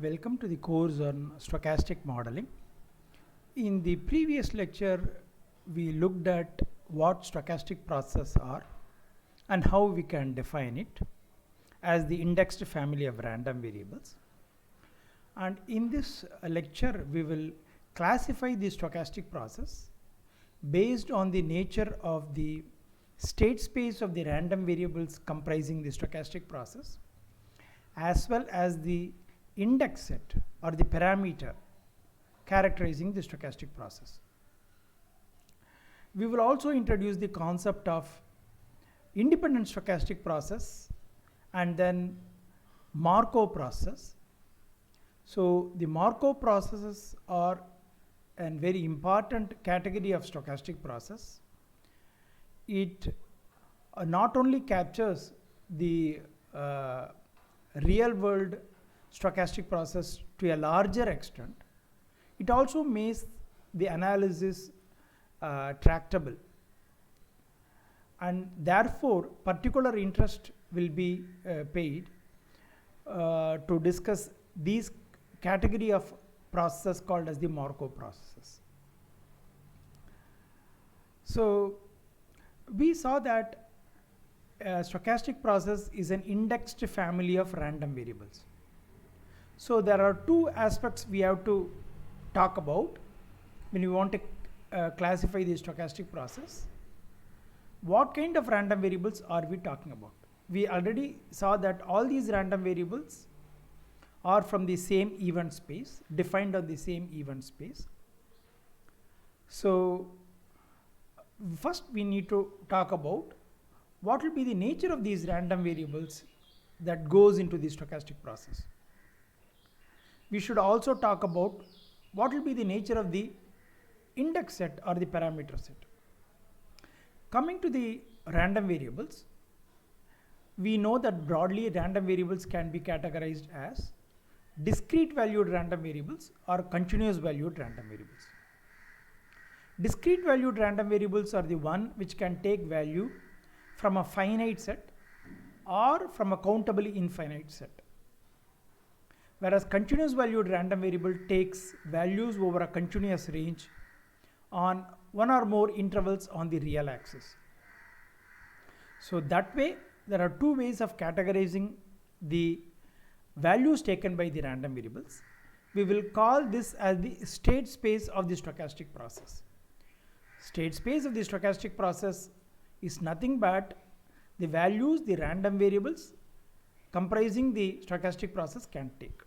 Welcome to the course on stochastic modeling. In the previous lecture, we looked at what stochastic processes are and how we can define it as the indexed family of random variables. And in this lecture, we will classify the stochastic process based on the nature of the state space of the random variables comprising the stochastic process, as well as the index set or the parameter characterizing the stochastic process. We will also introduce the concept of independent stochastic process and then Markov process. So the Markov processes are a very important category of stochastic process. It not only captures the real world stochastic process to a larger extent, it also makes the analysis tractable, and therefore particular interest will be paid to discuss these category of processes called as the Markov processes. So we saw that a stochastic process is an indexed family of random variables. So there are two aspects we have to talk about when we want to classify the stochastic process. What kind of random variables are we talking about? We already saw that all these random variables are from the same event space, defined on the same event space. So first we need to talk about what will be the nature of these random variables that goes into the stochastic process. We should also talk about what will be the nature of the index set or the parameter set. Coming to the random variables, we know that broadly random variables can be categorized as discrete valued random variables or continuous valued random variables. Discrete valued random variables are the one which can take value from a finite set or from a countably infinite set. Whereas continuous valued random variable takes values over a continuous range on one or more intervals on the real axis. So that way, there are two ways of categorizing the values taken by the random variables. We will call this as the state space of the stochastic process. State space of the stochastic process is nothing but the values the random variables comprising the stochastic process can take.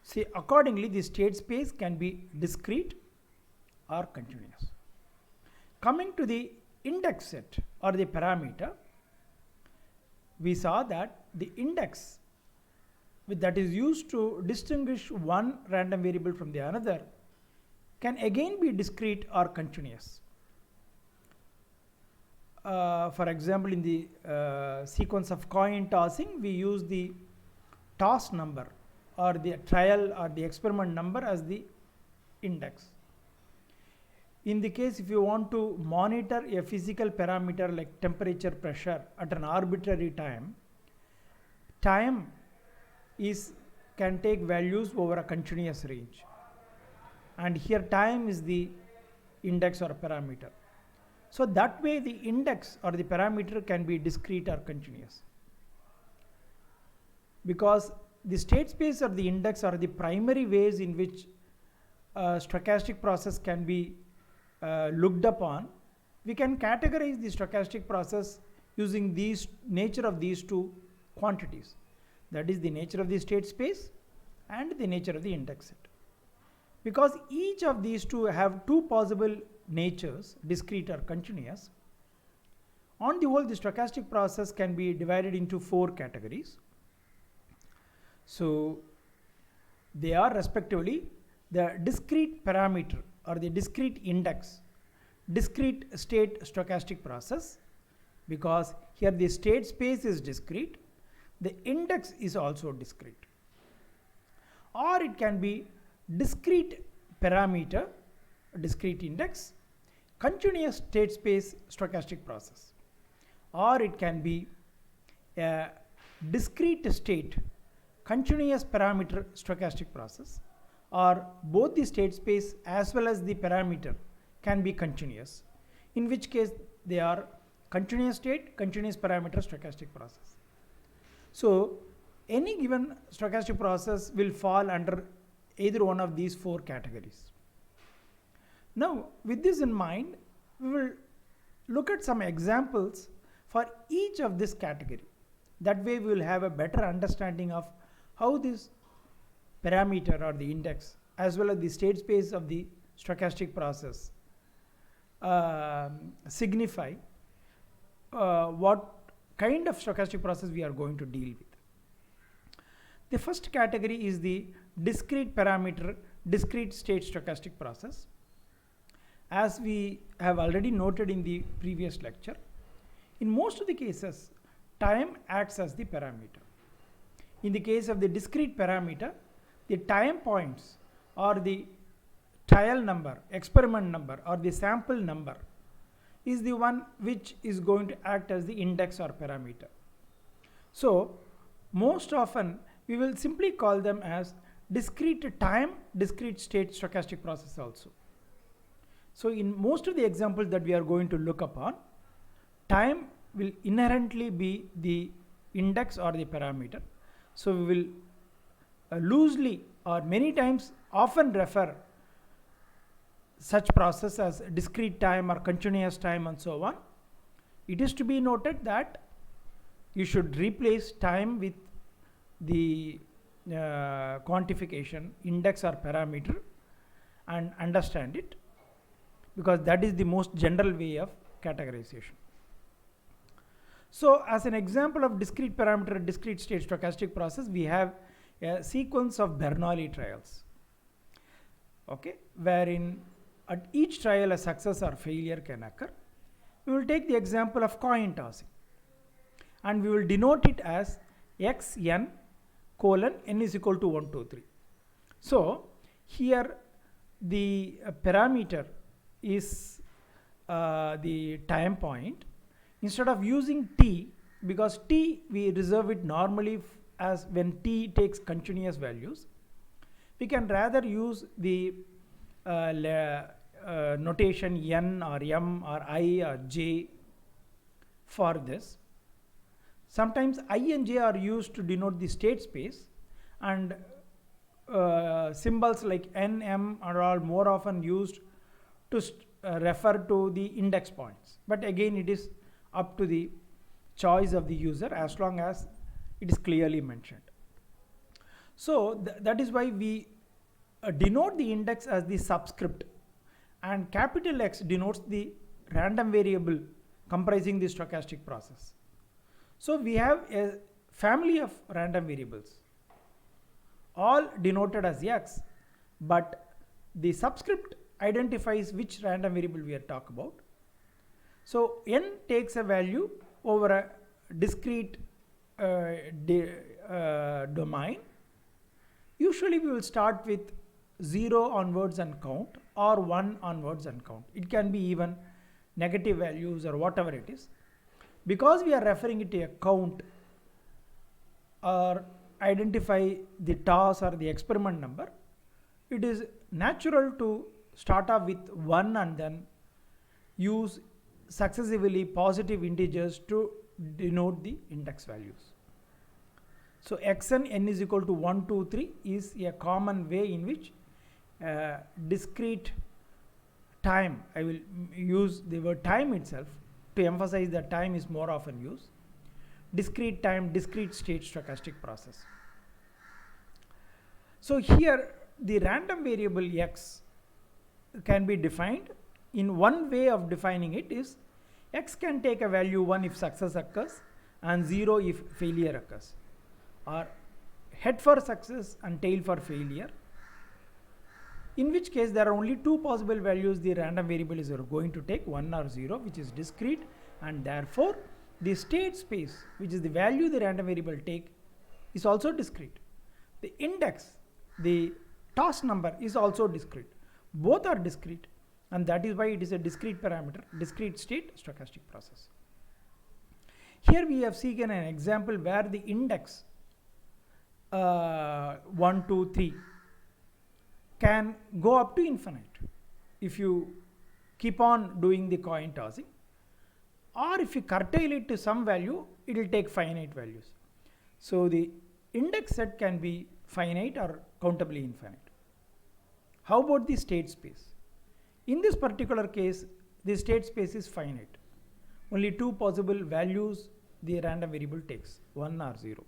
See, accordingly, the state space can be discrete or continuous. Coming to the index set or the parameter, we saw that the index that is used to distinguish one random variable from the another can again be discrete or continuous. For example, in the sequence of coin tossing, we use the toss number or the trial or the experiment number as the index. In the case if you want to monitor a physical parameter like temperature, pressure at an arbitrary time, time can take values over a continuous range, and here time is the index or a parameter. So that way the index or the parameter can be discrete or continuous, because the state space or the index are the primary ways in which stochastic process can be looked upon. We can categorize the stochastic process using these nature of these two quantities, that is the nature of the state space and the nature of the index set. Because each of these two have two possible natures, discrete or continuous, on the whole the stochastic process can be divided into four categories. So they are respectively the discrete parameter or the discrete index, discrete state stochastic process, because here the state space is discrete, the index is also discrete. Or it can be discrete parameter, discrete index, continuous state space stochastic process. Or it can be a discrete state continuous parameter stochastic process, or both the state space as well as the parameter can be continuous, in which case they are continuous state, continuous parameter stochastic process. So any given stochastic process will fall under either one of these four categories. Now, with this in mind, we will look at some examples for each of this category. That way we will have a better understanding of how this parameter or the index as well as the state space of the stochastic process signify what kind of stochastic process we are going to deal with. The first category is the discrete parameter, discrete state stochastic process. As we have already noted in the previous lecture, in most of the cases, time acts as the parameter. In the case of the discrete parameter, the time points or the trial number, experiment number, or the sample number is the one which is going to act as the index or parameter. So most often we will simply call them as discrete time, discrete state stochastic process also. So in most of the examples that we are going to look upon, time will inherently be the index or the parameter. So we will loosely or many times often refer such process as discrete time or continuous time and so on. It is to be noted that you should replace time with the quantification index or parameter and understand it, because that is the most general way of categorization. So as an example of discrete parameter, discrete state stochastic process, we have a sequence of Bernoulli trials, okay, wherein at each trial a success or failure can occur. We will take the example of coin tossing and we will denote it as xn colon n is equal to 1, 2, 3. So here the parameter is the time point. Instead of using t, because t we reserve it normally as when t takes continuous values, we can rather use the notation n or m or I or j for this. Sometimes I and j are used to denote the state space, and symbols like n, m are all more often used to refer to the index points. But again, it is up to the choice of the user as long as it is clearly mentioned. So that is why we denote the index as the subscript, and capital X denotes the random variable comprising the stochastic process. So we have a family of random variables all denoted as X, but the subscript identifies which random variable we are talking about. So n takes a value over a discrete domain. Usually we will start with 0 onwards and count, or 1 onwards and count. It can be even negative values or whatever it is. Because we are referring it to a count or identify the toss or the experiment number, it is natural to start off with 1 and then use successively positive integers to denote the index values. So xn n is equal to 1, 2, 3 is a common way in which discrete time, I will use the word time itself to emphasize that time is more often used. Discrete time, discrete state stochastic process. So here the random variable x can be defined. In one way of defining it is x can take a value 1 if success occurs and 0 if failure occurs, or head for success and tail for failure, in which case there are only two possible values the random variable is going to take, 1 or 0, which is discrete, and therefore the state space, which is the value the random variable take, is also discrete. The index, the toss number, is also discrete. Both are discrete, and that is why it is a discrete parameter, discrete state stochastic process. Here we have seen an example where the index 1, 2, 3 can go up to infinite if you keep on doing the coin tossing, or if you curtail it to some value, it will take finite values. So the index set can be finite or countably infinite. How about the state space? In this particular case, the state space is finite. Only two possible values the random variable takes, 1 or 0.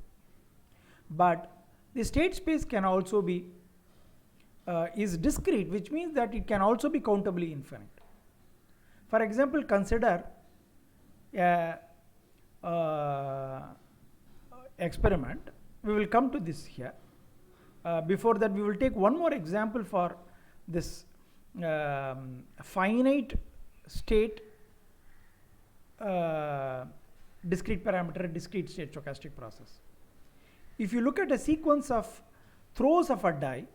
But the state space can also be is discrete, which means that it can also be countably infinite. For example, consider a experiment. We will come to this here. Before that, we will take one more example for this finite state discrete parameter discrete state stochastic process. If you look at a sequence of throws of a die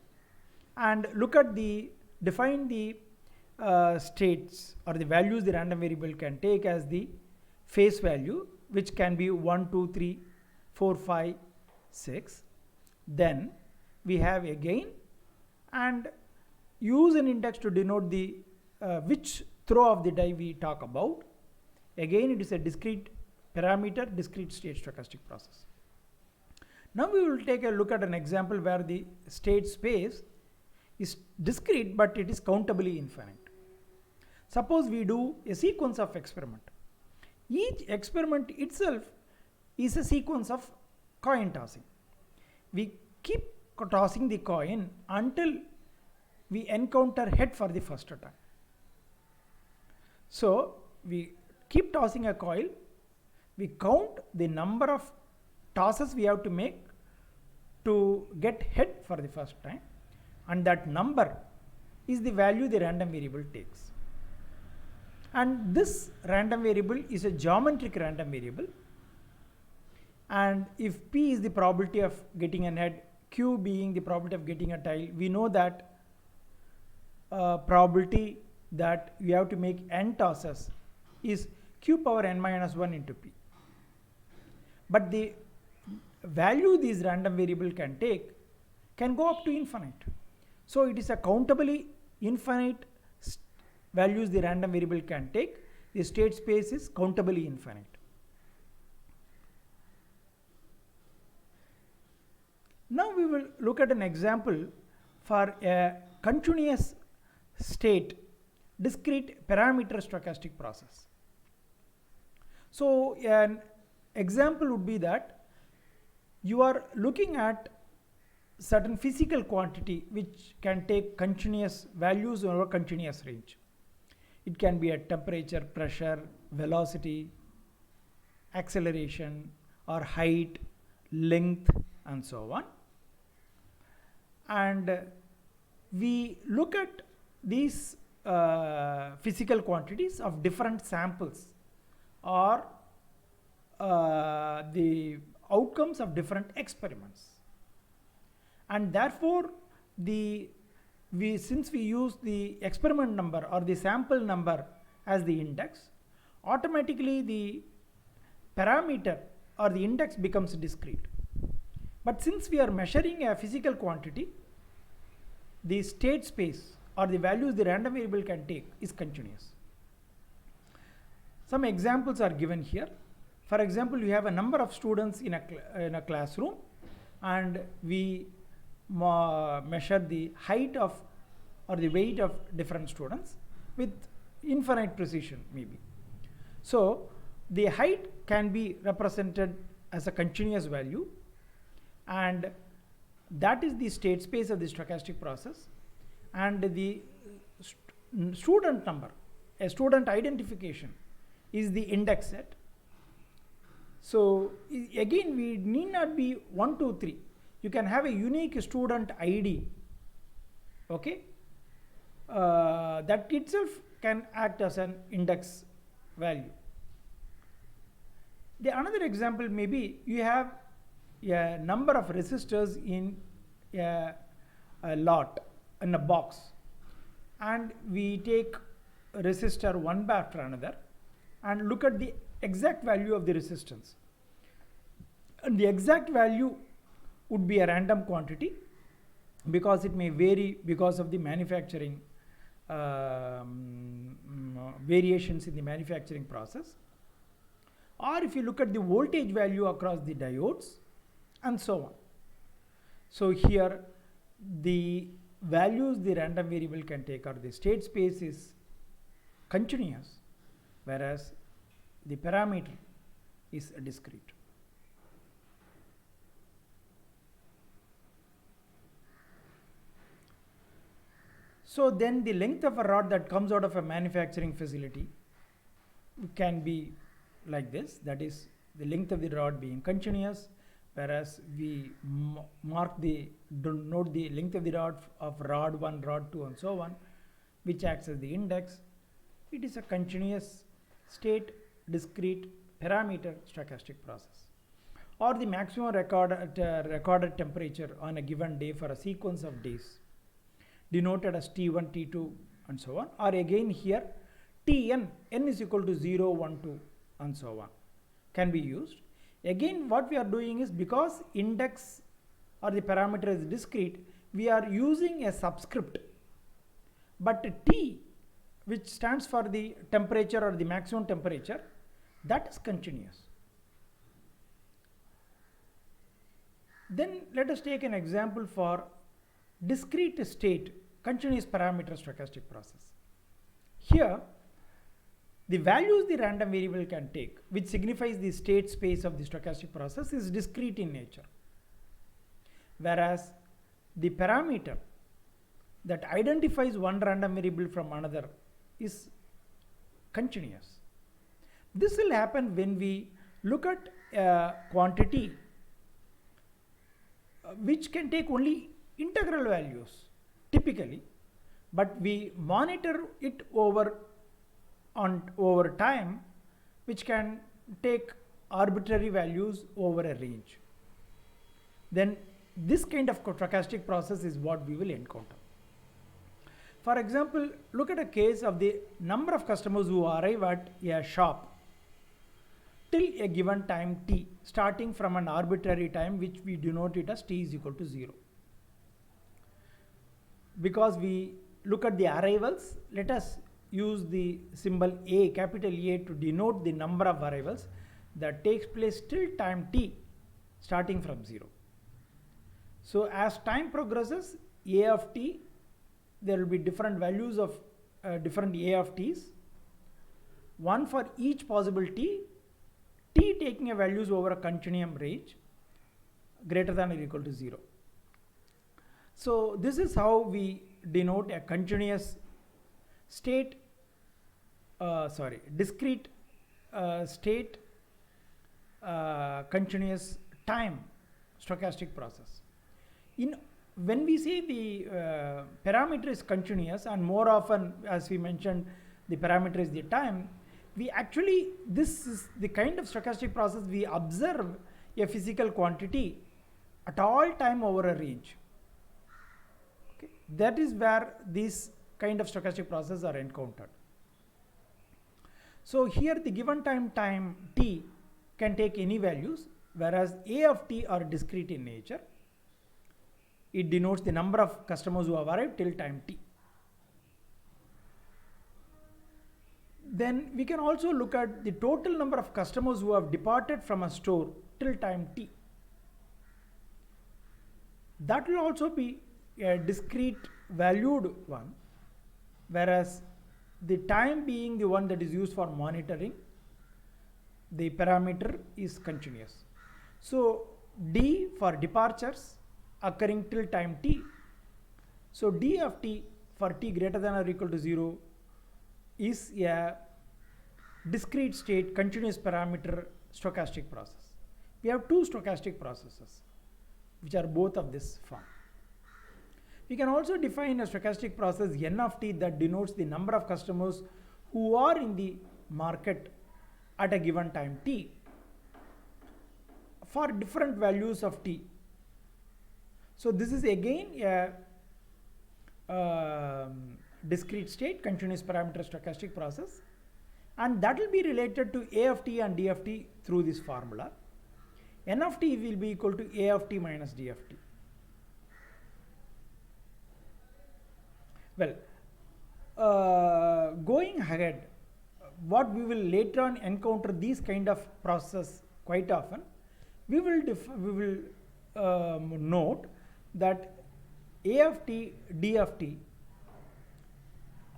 and look at define the states or the values the random variable can take as the face value, which can be 1, 2, 3, 4, 5, 6, then we have again and use an index to denote the which throw of the die we talk about. Again, it is a discrete parameter discrete state stochastic process. Now we will take a look at an example where the state space is discrete but it is countably infinite. Suppose we do a sequence of experiment. Each experiment itself is a sequence of coin tossing. We keep tossing the coin until we encounter head for the first time. So we keep tossing a coil, we count the number of tosses we have to make to get head for the first time, and that number is the value the random variable takes. And this random variable is a geometric random variable, and if P is the probability of getting an head, Q being the probability of getting a tail, we know that probability that we have to make n tosses is Q power n minus 1 into P. But the value these random variable can take can go up to infinite. So it is a countably infinite values the random variable can take. The state space is countably infinite. Now we will look at an example for a continuous state discrete parameter stochastic process. So an example would be that you are looking at certain physical quantity which can take continuous values over a continuous range. It can be at temperature, pressure, velocity, acceleration, or height, length, and so on. And we look at these physical quantities of different samples or the outcomes of different experiments. And therefore, since we use the experiment number or the sample number as the index, automatically the parameter or the index becomes discrete. But since we are measuring a physical quantity, the state space or the values the random variable can take is continuous. Some examples are given here. For example, you have a number of students in a classroom, and we measure the height of or the weight of different students with infinite precision maybe. So the height can be represented as a continuous value, and that is the state space of the stochastic process, and the student number, a student identification, is the index set. So again, we need not be 1, 2, 3. You can have a unique student ID, okay? That itself can act as an index value. The another example may be you have a number of resistors in a lot, in a box, and we take a resistor one after another and look at the exact value of the resistance. And the exact value would be a random quantity because it may vary because of the manufacturing variations in the manufacturing process. Or if you look at the voltage value across the diodes and so on. So here the values the random variable can take, or the state space is continuous, whereas the parameter is discrete. So then the length of a rod that comes out of a manufacturing facility can be like this, that is the length of the rod being continuous, whereas we note the length of the rod of rod 1, rod 2 and so on, which acts as the index. It is a continuous state discrete parameter stochastic process. Or the maximum recorded temperature on a given day for a sequence of days, denoted as T1, T2 and so on, or again here Tn, n is equal to 0, 1, 2 and so on, can be used. Again what we are doing is, because index or the parameter is discrete, we are using a subscript, but T, which stands for the temperature or the maximum temperature, that is continuous. Then let us take an example for discrete state continuous parameter stochastic process. Here the values the random variable can take, which signifies the state space of the stochastic process, is discrete in nature, whereas the parameter that identifies one random variable from another is continuous. This will happen when we look at a quantity which can take only integral values typically, but we monitor it over time, which can take arbitrary values over a range. Then this kind of stochastic process is what we will encounter. For example, look at a case of the number of customers who arrive at a shop till a given time t, starting from an arbitrary time which we denote it as t is equal to 0. Because we look at the arrivals, let us use the symbol A, capital A, to denote the number of arrivals that takes place till time t, starting from 0. So as time progresses, A of t, there will be different values of different A of t's, one for each possible t taking a values over a continuum range greater than or equal to 0. So this is how we denote a continuous state, discrete state continuous time stochastic process. When we say the parameter is continuous, and more often, as we mentioned, the parameter is the time, we actually, this is the kind of stochastic process we observe a physical quantity at all time over a range. Okay. That is where these kind of stochastic processes are encountered. So here the given time t can take any values, whereas A of t are discrete in nature. It denotes the number of customers who have arrived till time t. Then we can also look at the total number of customers who have departed from a store till time t. That will also be a discrete valued one, whereas the time being the one that is used for monitoring, the parameter is continuous. So d for departures occurring till time t. So d of t for t greater than or equal to 0 is a discrete state continuous parameter stochastic process. We have two stochastic processes which are both of this form. We can also define a stochastic process n of t that denotes the number of customers who are in the market at a given time t for different values of t. So this is again a discrete state continuous parameter stochastic process, and that will be related to A of t and D of t through this formula. N of t will be equal to A of t minus D of t. Well, going ahead, what we will later on encounter these kind of processes quite often. We will note that A of t, D of t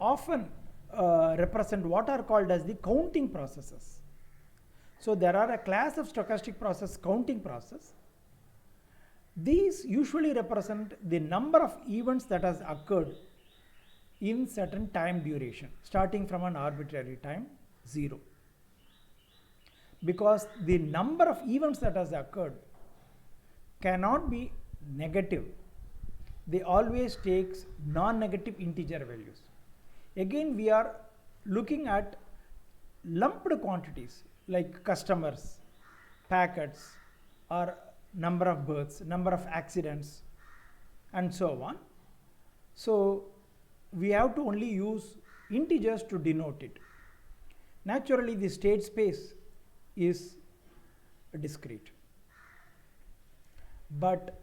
often represent what are called as the counting processes. So there are a class of stochastic process, counting process. These usually represent the number of events that has occurred in certain time duration, starting from an arbitrary time 0. Because the number of events that has occurred cannot be negative. They always takes non-negative integer values. Again, we are looking at lumped quantities like customers, packets, or number of births, number of accidents, and so on. So we have to only use integers to denote it. Naturally, the state space is discrete, but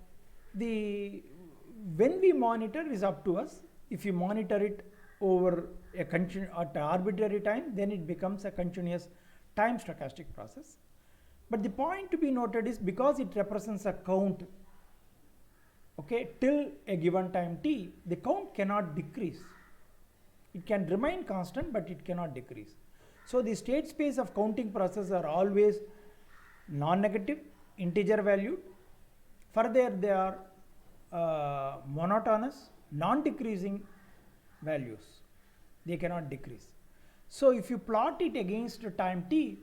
when we monitor is up to us. If you monitor it over at an arbitrary time, then it becomes a continuous time stochastic process. But the point to be noted is, because it represents a count, okay, till a given time t, the count cannot decrease. It can remain constant, but it cannot decrease. So the state space of counting process are always non-negative, integer valued. Further, they are monotonous, non-decreasing values. They cannot decrease. So if you plot it against time t,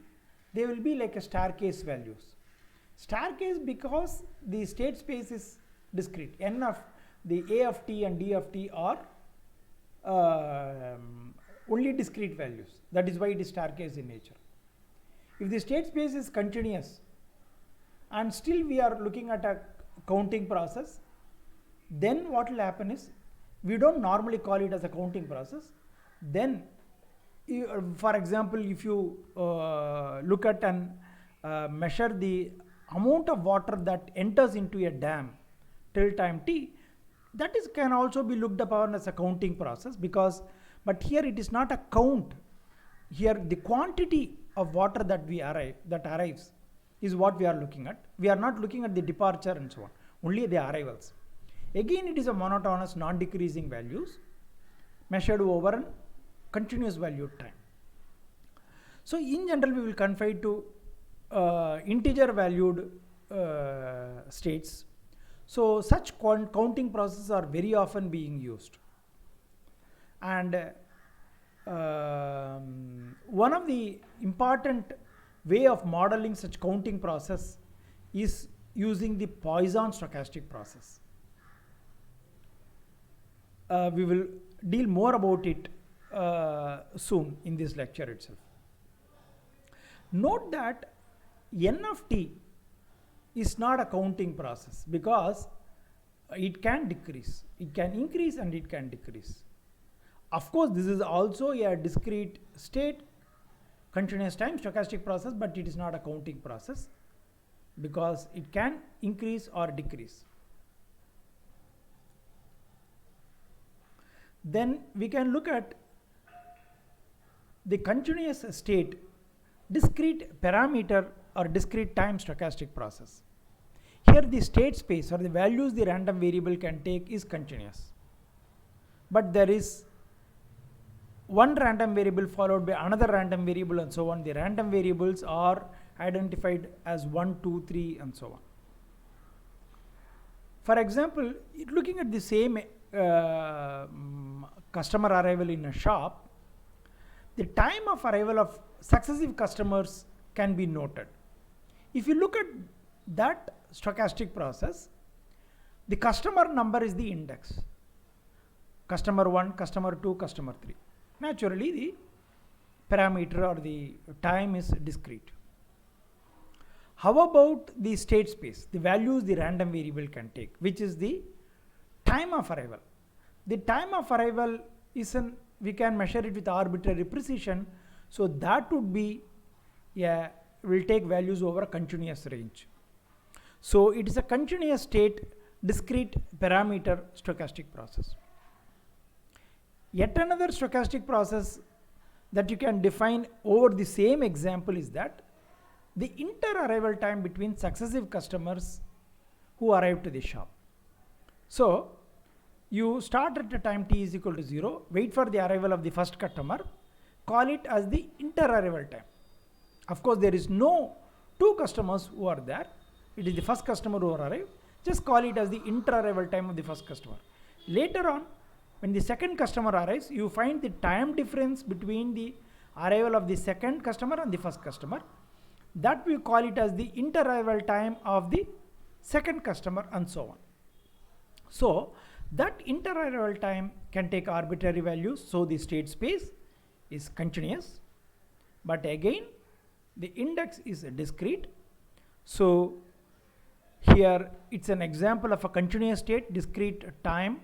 they will be like a staircase values. Staircase because the state space is discrete. N of the A of t and D of t are only discrete values. That is why it is staircase in nature. If the state space is continuous and still we are looking at a counting process, then what will happen is, we don't normally call it as a counting process. Then for example, if you look at and measure the amount of water that enters into a dam till time t, that is can also be looked upon as a counting process, because but here it is not a count. Here the quantity of water that arrives is what we are looking at. We are not looking at the departure and so on, only the arrivals. Again, it is a monotonous non-decreasing values measured over a continuous valued time. So in general, we will confine to integer valued states. So such counting processes are very often being used. And one of the important way of modeling such counting process is using the Poisson stochastic process. We will deal more about it soon in this lecture itself. Note that N of t is not a counting process, because it can decrease, it can increase, and it can decrease. Of course, this is also a discrete state continuous time stochastic process, but it is not a counting process because it can increase or decrease. Then we can look at the continuous state discrete parameter or discrete time stochastic process. Here the state space or the values the random variable can take is continuous, but there is one random variable followed by another random variable and so on. The random variables are identified as 1, 2, 3 and so on. For example, looking at the same customer arrival in a shop, the time of arrival of successive customers can be noted. If you look at that stochastic process, the customer number is the index. Customer 1, customer 2, customer 3. Naturally, the parameter or the time is discrete. How about the state space, the values the random variable can take, which is the time of arrival? The time of arrival is we can measure it with arbitrary precision, so that would be will take values over a continuous range. So it is a continuous state discrete parameter stochastic process. Yet another stochastic process that you can define over the same example is that the inter-arrival time between successive customers who arrive to the shop. So you start at a time t is equal to 0, wait for the arrival of the first customer, call it as the inter-arrival time. Of course, there is no two customers who are there. It is the first customer who arrived. Just call it as the inter-arrival time of the first customer. Later on, when the second customer arrives, you find the time difference between the arrival of the second customer and the first customer. That we call it as the inter-arrival time of the second customer, and so on. So that inter-arrival time can take arbitrary values, so the state space is continuous. But again, the index is discrete. So here it's an example of a continuous state discrete time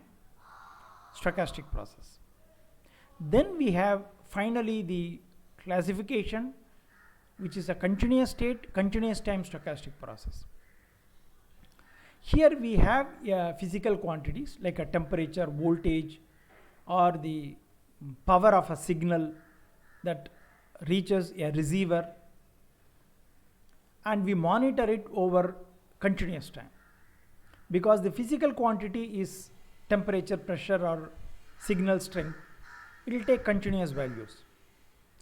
stochastic process. Then we have finally the classification, which is a continuous state continuous time stochastic process. Here we have physical quantities like a temperature, voltage, or the power of a signal that reaches a receiver, and we monitor it over continuous time. Because the physical quantity is temperature, pressure, or signal strength, it will take continuous values.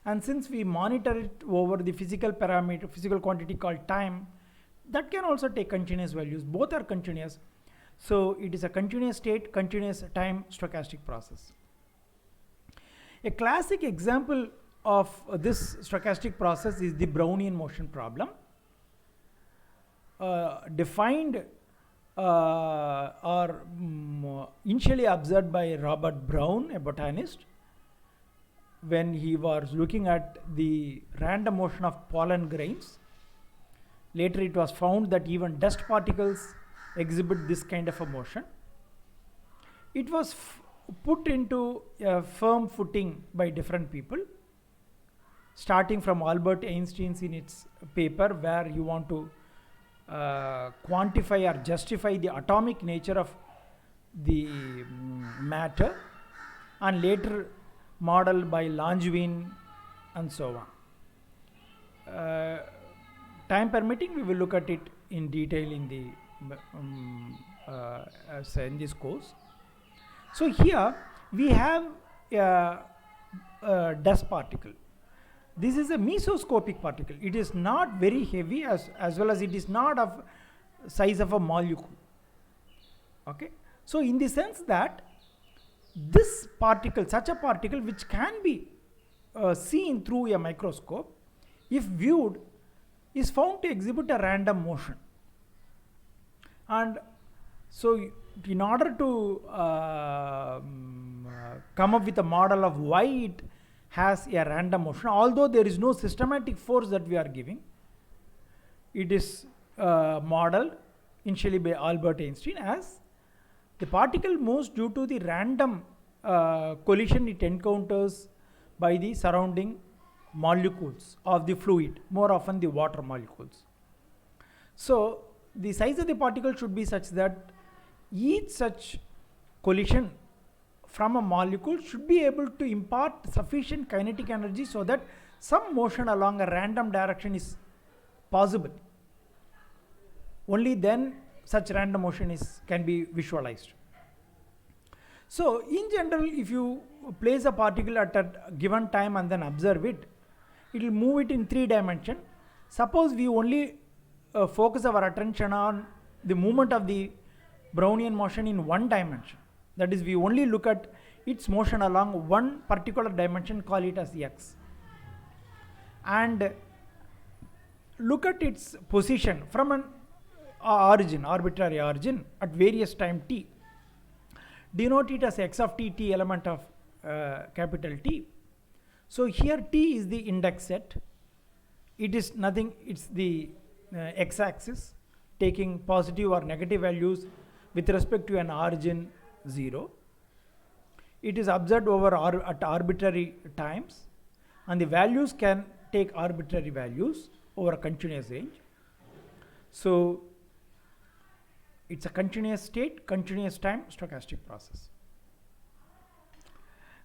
And since we monitor it over the physical parameter, physical quantity called time, that can also take continuous values. Both are continuous. So it is a continuous state, continuous time stochastic process. A classic example of this stochastic process is the Brownian motion problem, defined or initially observed by Robert Brown, a botanist, when he was looking at the random motion of pollen grains. Later it was found that even dust particles exhibit this kind of a motion. It was put into a firm footing by different people, starting from Albert Einstein's in its paper, where you want to quantify or justify the atomic nature of the matter, and later modeled by Langevin and so on. Time permitting, we will look at it in detail in the in this course. So here we have a dust particle. This is a mesoscopic particle. It is not very heavy as well as it is not of size of a molecule. Okay. So in the sense that this particle, such a particle which can be seen through a microscope, if viewed, is found to exhibit a random motion. And so in order to come up with a model of why it has a random motion, although there is no systematic force that we are giving, it is modeled initially by Albert Einstein as the particle moves due to the random collision it encounters by the surrounding molecules of the fluid, more often the water molecules. So the size of the particle should be such that each such collision from a molecule should be able to impart sufficient kinetic energy so that some motion along a random direction is possible. Only then such random motion can be visualized. So in general, if you place a particle at a given time and then observe it, it will move it in 3 dimensions. Suppose we only focus our attention on the movement of the Brownian motion in 1 dimension. That is, we only look at its motion along one particular dimension, call it as x, and look at its position from an origin, arbitrary origin at various time t. Denote it as x of t, t element of capital T. So here t is the index set. It is nothing, it's the x-axis, taking positive or negative values with respect to an origin 0. It is observed over at arbitrary times, and the values can take arbitrary values over a continuous range. So It's a continuous state, continuous time stochastic process.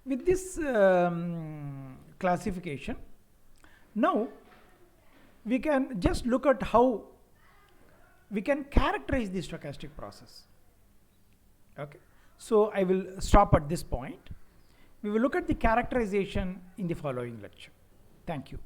With this classification, now we can just look at how we can characterize the stochastic process. Okay, so I will stop at this point. We will look at the characterization in the following lecture. Thank you.